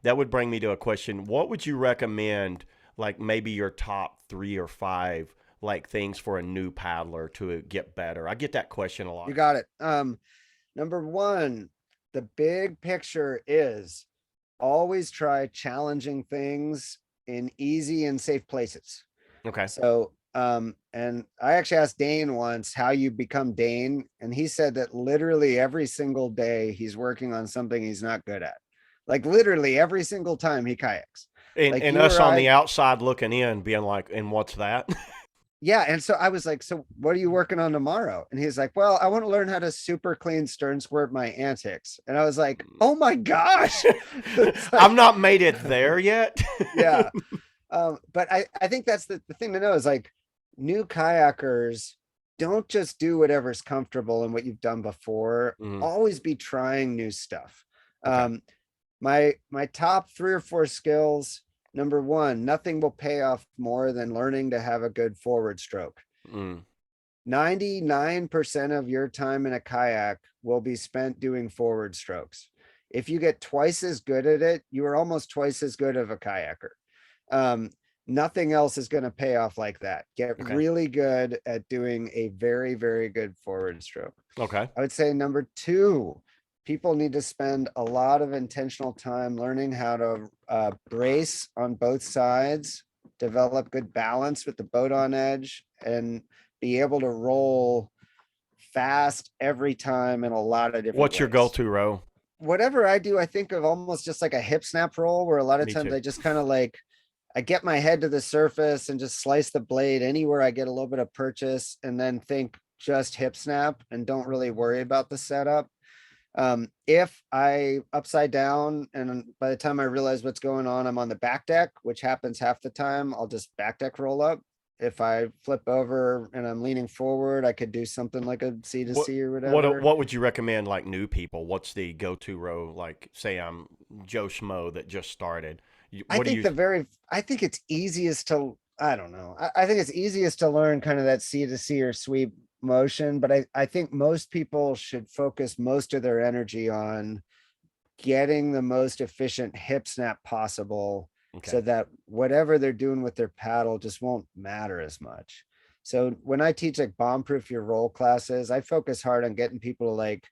that would bring me to a question. What would you recommend, like maybe your top 3 or 5, like things for a new paddler to get better? I get that question a You lot. got it. Number one, the big picture is always try challenging things in easy and safe places. Okay. So, and I actually asked Dane once how you become Dane, and he said that literally every single day he's working on something he's not good at. Like literally every single time he kayaks. Like And you us or on I, the outside looking in, being like, and what's that? yeah. And so I was like, so what are you working on tomorrow? And he's like, well, I want to learn how to super clean stern squirt my antics. And I was like, oh my gosh. It's I've like, not made it there yet. yeah. But I think that's the thing to know is like new kayakers don't just do whatever's comfortable and what you've done before. Mhm. Always be trying new stuff. Okay. Um, my top 3 or 4 skills. Number one, nothing will pay off more than learning to have a good forward stroke. Mm. 99% of your time in a kayak will be spent doing forward strokes. If you get twice as good at it, you are almost twice as good of a kayaker. Um, Nothing else is going to pay off like that. Get Okay. really good at doing a very, very good forward stroke. Okay. I would say number two, people need to spend a lot of intentional time learning how to brace on both sides, develop good balance with the boat on edge, and be able to roll fast every time in a lot of different What's your ways. go-to row? Whatever I do, I think of almost just like a hip snap roll, where a lot of Me times too. I just kind of like I get my head to the surface and just slice the blade anywhere I get a little bit of purchase, and then think just hip snap and don't really worry about the setup. If I upside down and by the time I realize what's going on, I'm on the back deck, which happens half the time, I'll just back deck roll up. If I flip over and I'm leaning forward, I could do something like a C to What C or what whatever. what would you recommend like new people? What's the go-to row? Like say I'm Joe Schmo that just started. I What do think you? I think it's easiest to, I don't know. I think it's easiest to learn kind of that C to C or sweep motion, but I think most people should focus most of their energy on getting the most efficient hip snap possible so Okay. that whatever they're doing with their paddle just won't matter as much. So when I teach like bomb proof your roll classes, I focus hard on getting people to like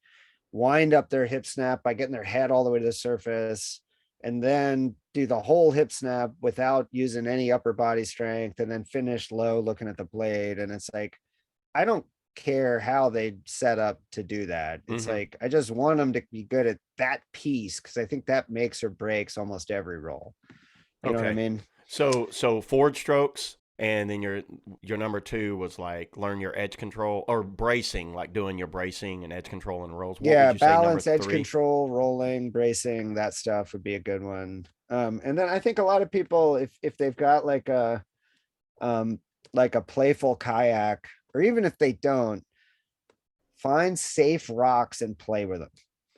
wind up their hip snap by getting their head all the way to the surface and then do the whole hip snap without using any upper body strength and then finish low looking at the blade. And it's like, I don't care how they set up to do that. It's Mm-hmm. like I just want them to be good at that piece because I think that makes or breaks almost every roll. You know what I Okay. mean? So forward strokes, and then your number two was like learn your edge control or bracing, like doing your bracing and edge control and rolls. What would Yeah, you say number balance, edge three? control, rolling, bracing, that stuff would be a good one. And then I think a lot of people, if they've got um like a playful kayak, or even if they don't, find safe rocks and play with them.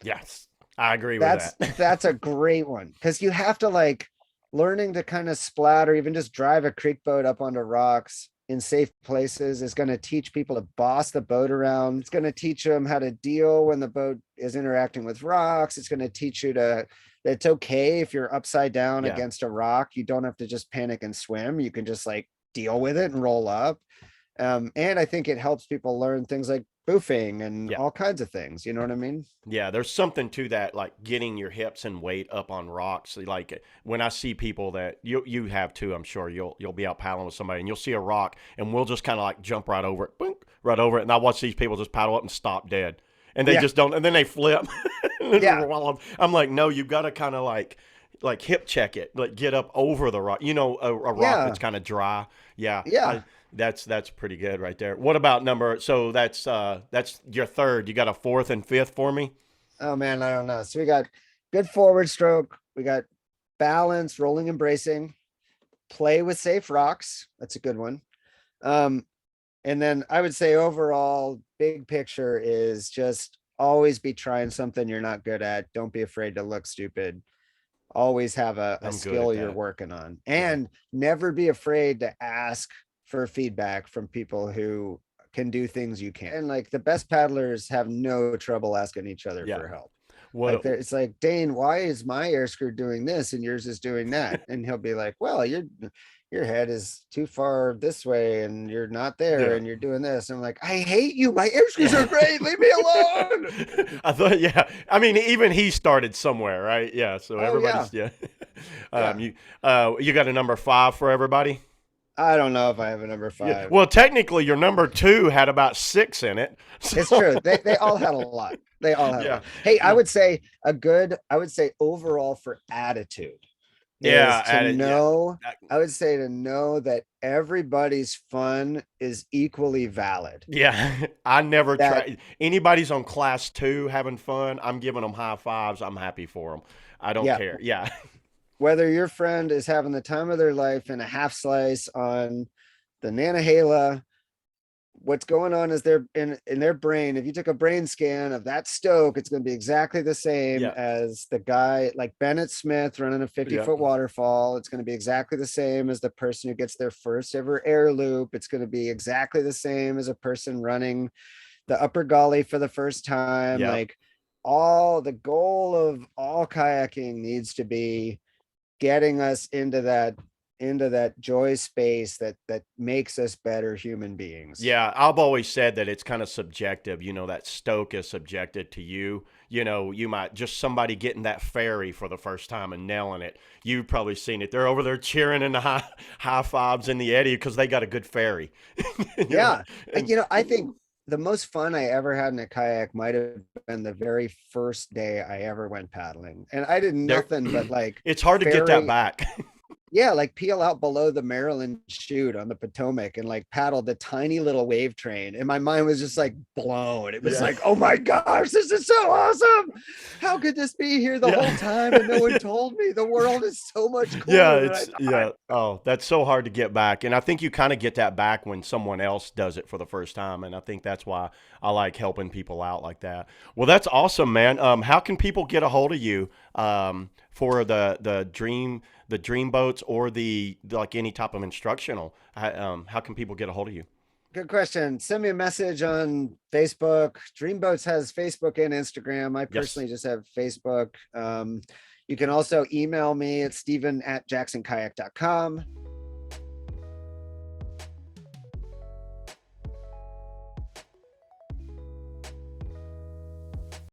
Yes, I agree with that's that. that's a great one because you have to like learning to kind of splat or even just drive a creek boat up onto rocks in safe places is going to teach people to boss the boat around. It's going to teach them how to deal when the boat is interacting with rocks. It's going to teach you to that it's okay if you're upside down Yeah. against a rock. You don't have to just panic and swim. You can just like deal with it and roll up. And I think it helps people learn things like boofing and Yeah. all kinds of things. You know what I mean? Yeah, there's something to that, like getting your hips and weight up on rocks. Like when I see people that you have too, I'm sure you'll be out paddling with somebody and you'll see a rock and we'll just kind of like jump right over it, boink, right over it, and I watch these people just paddle up and stop dead, and they Yeah. just don't, and then they flip. Yeah. While I'm like, no, you've got to kind of like hip check it, like get up over the rock. A rock that's Yeah. kind of dry. Yeah, Yeah. that's pretty good right there. What about number? So that's your third. You got a fourth and fifth for me. Oh man, I don't know. So we got good forward stroke. We got balance, rolling and bracing, play with safe rocks. That's a good one. Um, and then I would say overall, big picture is just always be trying something you're not good at. Don't be afraid to look stupid. Always have a I'm good at skill you're that. working on. Yeah. And never be afraid to ask for feedback from people who can do things you can't. And like the best paddlers have no trouble asking each other Yeah. for help. Like What? it's like, Dane, why is my air screw doing this and yours is doing that? And he'll be like, well, your head is too far this way and you're not there Yeah. and you're doing this. And I'm like, I hate you. My air screws are great. Leave me alone. I thought, yeah. I mean, even he started somewhere, right? Yeah. So Oh yeah. everybody's, yeah. Yeah. You, you got a number 5 for everybody? I don't know if I have a number Yeah. 5. Well, technically, your number 2 had about 6 in it. It's So, true. They all had a lot. They all had a yeah. lot. Hey, Yeah. I would say overall for attitude is Yeah. to Yeah. know, I would say to know that everybody's fun is equally valid. Yeah, I never That, try. Anybody's on class 2 having fun, I'm giving them high fives. I'm happy for them. I don't yeah, care. Yeah. whether your friend is having the time of their life in a half slice on the Nanahala, what's going on is they're in their brain. If you took a brain scan of that stoke, it's going to be exactly the same Yeah. as the guy like Bennett Smith running a 50-foot Yeah. waterfall. It's going to be exactly the same as the person who gets their first ever air loop. It's going to be exactly the same as a person running the upper gully for the first time. Yeah. Like, all the goal of all kayaking needs to be getting us into that joy space that makes us better human beings. Yeah, I've always said that it's kind of subjective. That stoke is subjective to you. You might just somebody getting that ferry for the first time and nailing it. You've probably seen it. They're over there cheering and high fives in the eddy because they got a good ferry. Yeah. And I think the most fun I ever had in a kayak might have been the very first day I ever went paddling. And I did there, nothing but like it's hard to get that ferry, back. yeah, like peel out below the Maryland chute on the Potomac and like paddle the tiny little wave train. And my mind was just like blown. It was Yeah. like, oh my gosh, this is so awesome. How could this be here the Yeah. whole time? And no one told me the world is so much Yeah, cooler than I thought. yeah. Oh, that's so hard to get back. And I think you kind of get that back when someone else does it for the first time. And I think that's why I like helping people out like that. Well, that's awesome, man. How can people get a hold of you for the dream boats or the like any type of instructional? How can people get a hold of you? Good question. Send me a message on Facebook. Dreamboats has Facebook and Instagram. I Yes. personally just have Facebook. You can also email me at steven@jacksonkayak.com.